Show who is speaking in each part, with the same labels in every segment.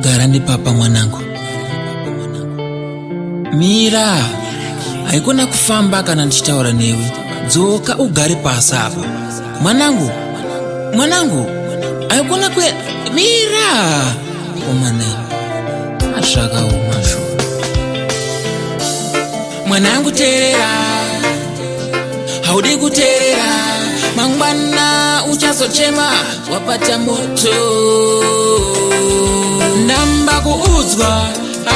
Speaker 1: Gara papa mwanangu. Mira, haikona kufamba kana ndichitaura newe. Dzoka ugare pasi apa. Mwanangu, haikona Mira! Omane, ashaka umasho. Mwanangu terera, haudi kuterera. Mangwana uchazochema, wapata moto. Ndamba kuuzwa,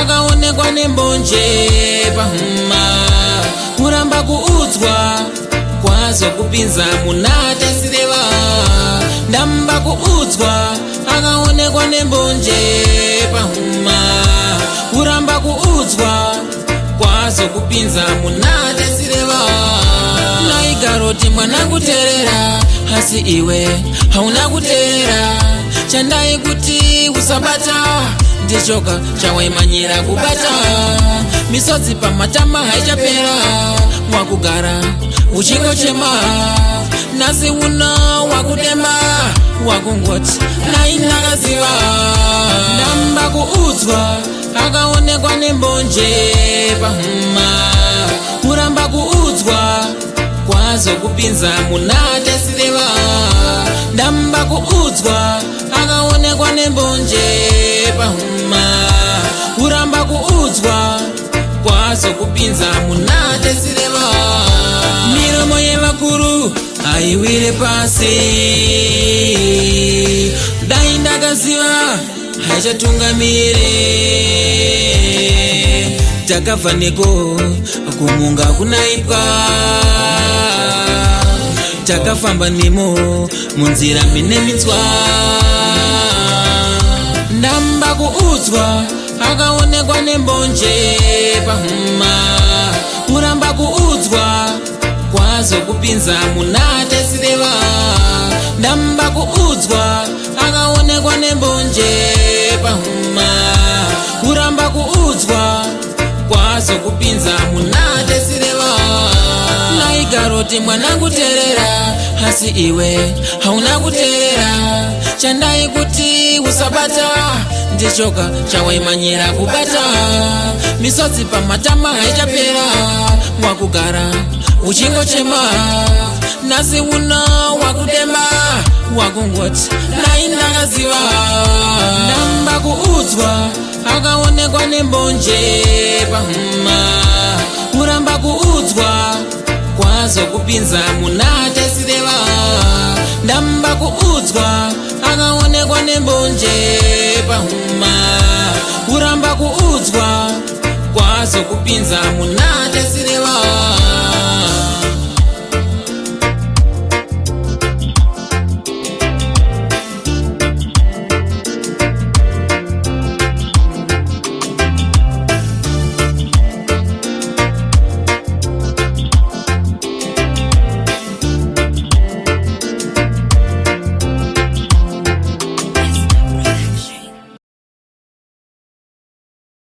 Speaker 1: akaonekwa nembonje pahuma. Muramba kuuzwa, kwazo kupinza munate sirewa. Ndamba kuuzwa, akaonekwa nembonje pahuma. Muramba kuuzwa, kwazo kupinza munate sirewa. Naigaroti mwanangu terera, hasi iwe hauna kuterera. Chandai kuti usabata, ndichoka chawaimanyira kubata. Misodzi pamatama haichapera, mwakugara uchingochema. Nasi uno wakudema, wakungoti nainakaziva. Ndamba kuuzwa, akaonekwa nembonje pahuma. Muramba kuuzwa, kwazo kupinza munate sirewa. Ndamba kuuzwa, akaonekwa nembonje pahuma. Muramba kuuzwa, kwazo kupinza munate sirewa. Miromo yevakuru aiwire pasi. Dai ndakaziva haichatungamire. Takabva neko kumunga kunaipwa. Takafamba nemo munzira mine mitswa. Ndamba kuuzwa, akaonekwa nembonje pahuma. Muramba kuuzwa, kwazo kupinza munate sirewa. Ndamba kuuzwa, akaonekwa nembonje pahuma. Muramba kuuzwa, kwazo kupinza munate sirewa. Naigaroti mwanangu terera, hasi iwe hauna kuterera. Chandai kuti usabata, ndichoka chawaimanyira kubata. Misodzi pamatama haichapera, mwakugara uchingochema. Nasi uno wakudema, wakungoti nainakaziva. Ndamba kuuzwa, akaonekwa nembonje pahuma. Muramba kuuzwa, kwazo kupinza munate sirewa. Ndamba kuuzwa, akaonekwa nembonje pahuma. Muramba kuuzwa, kwazo kupinza munate